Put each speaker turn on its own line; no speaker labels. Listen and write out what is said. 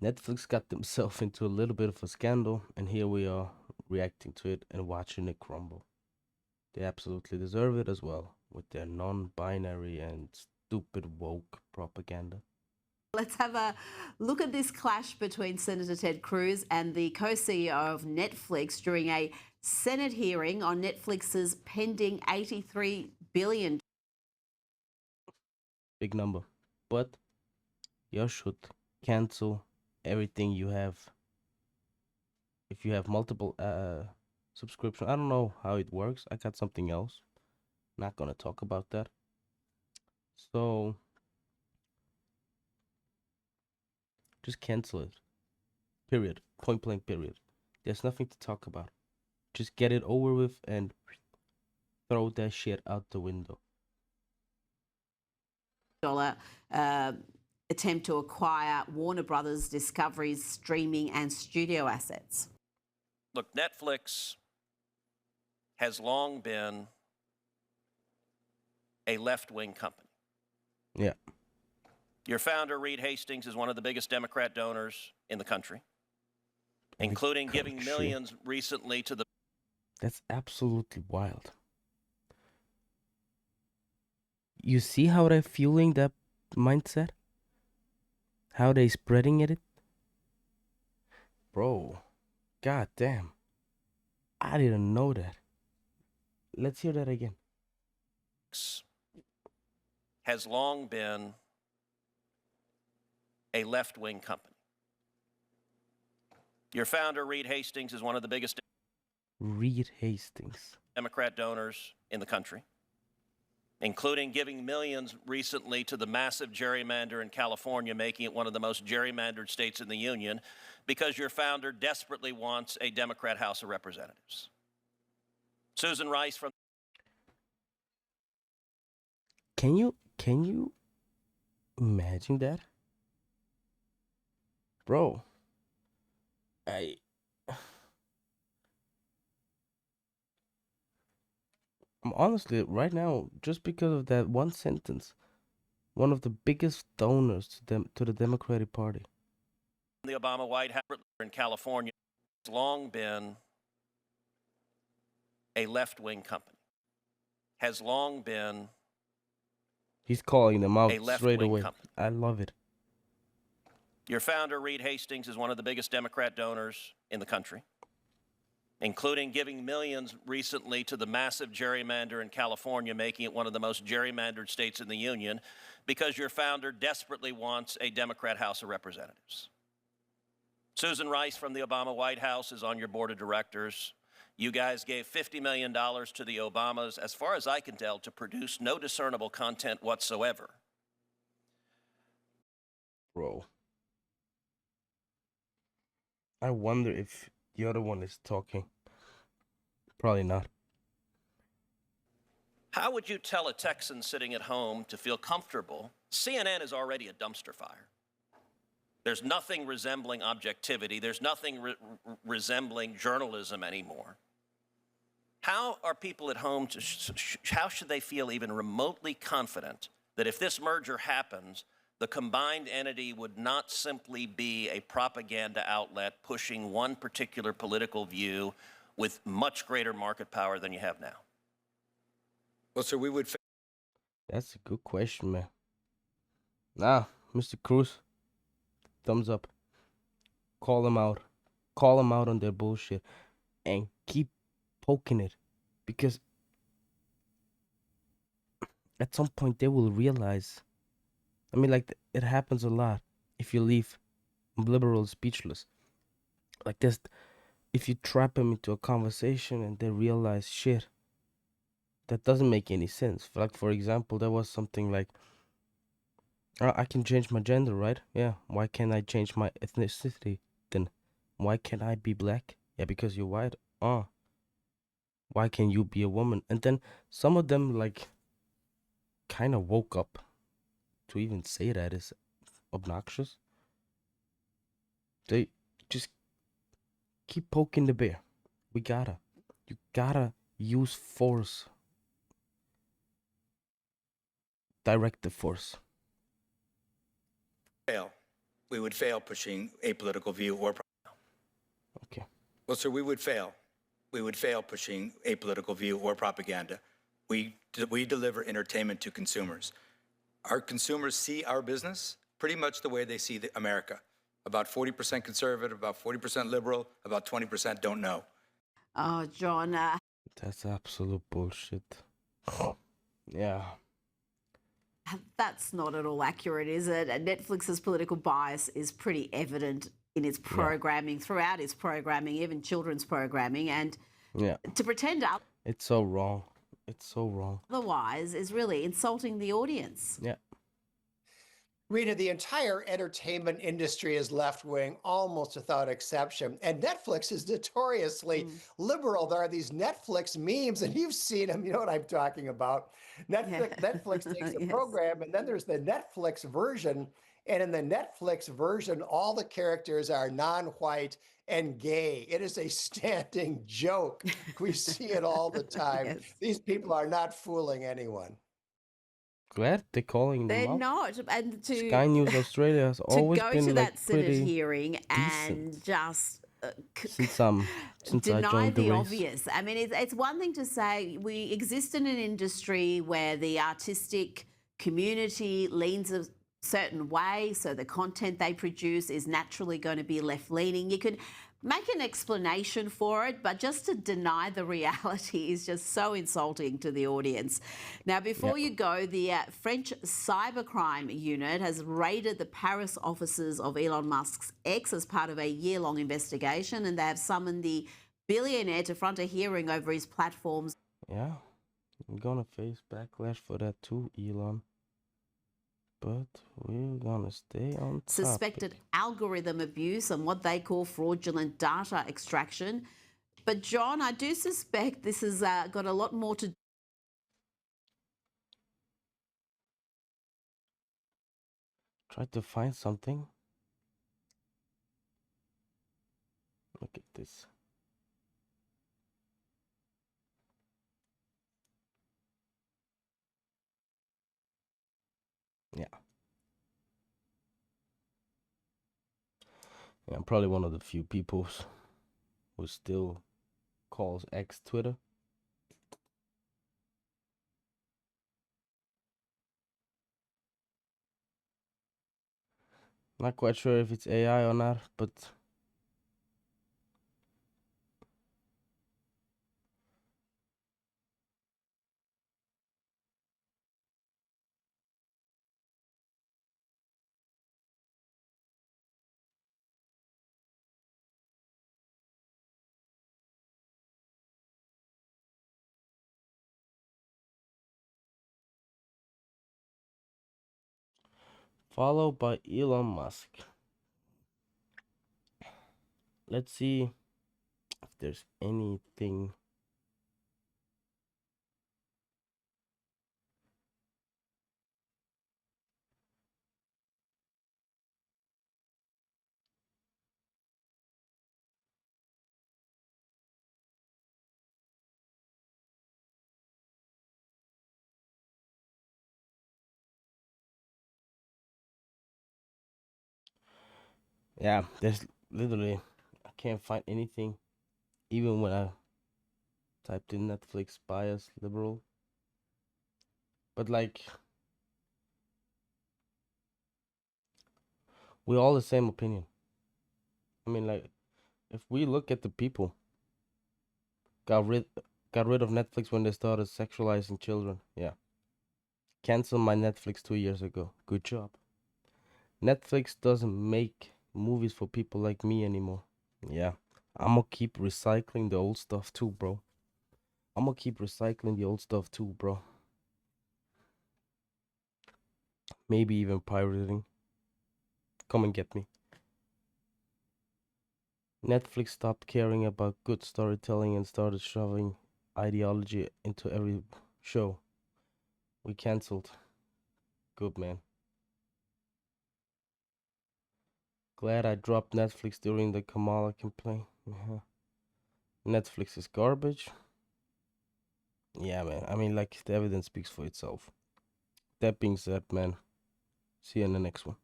Netflix got themselves into a little bit of a scandal, and here we are reacting to it and watching it crumble. They absolutely deserve it as well, with their non binary and stupid woke propaganda.
Let's have a look at this clash between Senator Ted Cruz and the co CEO of Netflix during a Senate hearing on Netflix's pending $83 billion.
Big number. But you should cancel everything you have. If you have multiple subscription, I don't know how it works. I got something else. Not gonna talk about that. So just cancel it. Period. Point blank period. There's nothing to talk about. Just get it over with and throw that shit out the window.
Uh, attempt to acquire Warner Brothers Discovery's streaming and studio assets.
Look, Netflix has long been a left-wing company.
Yeah.
Your founder, Reed Hastings, is one of the biggest Democrat donors in the country, including giving millions recently to the...
That's absolutely wild. You see how they're fueling that mindset? How they spreading it? Bro, god damn. I didn't know that. Let's hear that again.
Has long been a left-wing company. Your founder, Reed Hastings, is one of the biggest
Reed Hastings.
Democrat donors in the country, including giving millions recently to the massive gerrymander in California, making it one of the most gerrymandered states in the union, because your founder desperately wants a Democrat House of Representatives. Susan Rice from...
Can you imagine that? Bro, I'm honestly right now, just because of that one sentence, one of the biggest donors to the Democratic Party.
The Obama White House in California has long been a left-wing company. Has long been...
He's calling them out straight away.
Company.
I love it.
Your founder, Reed Hastings, is one of the biggest Democrat donors in the country, including giving millions recently to the massive gerrymander in California, making it one of the most gerrymandered states in the union, because your founder desperately wants a Democrat House of Representatives. Susan Rice from the Obama White House is on your board of directors. You guys gave $50 million to the Obamas, as far as I can tell, to produce no discernible content whatsoever.
Bro. I wonder if the other one is talking. Probably not.
How would you tell a Texan sitting at home to feel comfortable? CNN is already a dumpster fire. There's nothing resembling objectivity. There's nothing resembling journalism anymore. How are people at home how should they feel even remotely confident that if this merger happens, the combined entity would not simply be a propaganda outlet pushing one particular political view with much greater market power than you have now?
Well, sir, we would...
That's a good question, man. Nah, Mr. Cruz, thumbs up. Call them out. Call them out on their bullshit. And keep poking it. Because at some point they will realize... I mean, like, it happens a lot if you leave liberals speechless. Like this, if you trap them into a conversation and they realize, shit, that doesn't make any sense. Like, for example, there was something like, I can change my gender, right? Yeah. Why can't I change my ethnicity then? Why can't I be black? Yeah, because you're white. Why can you be a woman? And then some of them, like, kind of woke up. To even say that is obnoxious. They just keep poking the bear. You gotta use force. Directive force.
we would fail pushing a political view or.
Okay.
Well, sir, we would fail. We would fail pushing a political view or propaganda. We deliver entertainment to consumers. Our consumers see our business pretty much the way they see America. About 40% conservative, about 40% liberal, about 20% don't know.
Oh, John,
That's absolute bullshit. Yeah.
that's not at all accurate, is it? And Netflix's political bias is pretty evident in its programming, throughout its programming, even children's programming. And
Yeah.
to pretend
It's so wrong. It's so wrong.
otherwise is really insulting the audience.
Yeah.
Rita, the entire entertainment industry is left wing almost without exception. And Netflix is notoriously liberal. There are these Netflix memes, and you've seen them. You know what I'm talking about. Netflix takes a
Yes.
program, and then there's the Netflix version. And in the Netflix version, all the characters are non-white and gay. It is a standing joke. We see it all the time.
Yes.
These people are not fooling anyone.
Glad they're calling them
They're
out.
not. And to
Sky News Australia has
to
always
go
been
to
like
that Senate
pretty
hearing and
decent
just
since I
deny
joined the
the
race.
obvious. I mean, it's one thing to say we exist in an industry where the artistic community leans a certain way, so the content they produce is naturally going to be left leaning. You could make an explanation for it, but just to deny the reality is just so insulting to the audience. Now, before you go, the French cybercrime unit has raided the Paris offices of Elon Musk's X as part of a year-long investigation, and they have summoned the billionaire to front a hearing over his platform's
Yeah. I'm gonna face backlash for that too, Elon. But we're gonna stay on
suspected
topic.
algorithm abuse and what they call fraudulent data extraction. But John, I do suspect this has got a lot more to
Try to find something. Look at this. Yeah. Yeah, I'm probably one of the few people who still calls X Twitter. Not quite sure if it's AI or not, but followed by Elon Musk. Let's see if there's anything. Yeah, there's literally, I can't find anything. Even when I typed in Netflix bias liberal. But like, we're all the same opinion. I mean, like, if we look at the people got rid of Netflix when they started sexualizing children. Yeah. Cancel my Netflix 2 years ago. Good job. Netflix doesn't make movies for people like me anymore. Yeah. I'ma keep recycling the old stuff too, bro. I'ma keep recycling the old stuff too, bro. Maybe even pirating. Come and get me. Netflix stopped caring about good storytelling and started shoving ideology into every show. We cancelled. Good, man. Glad I dropped Netflix during the Kamala campaign. Netflix is garbage. Yeah, man. I mean, like, the evidence speaks for itself. That being said, man, see you in the next one.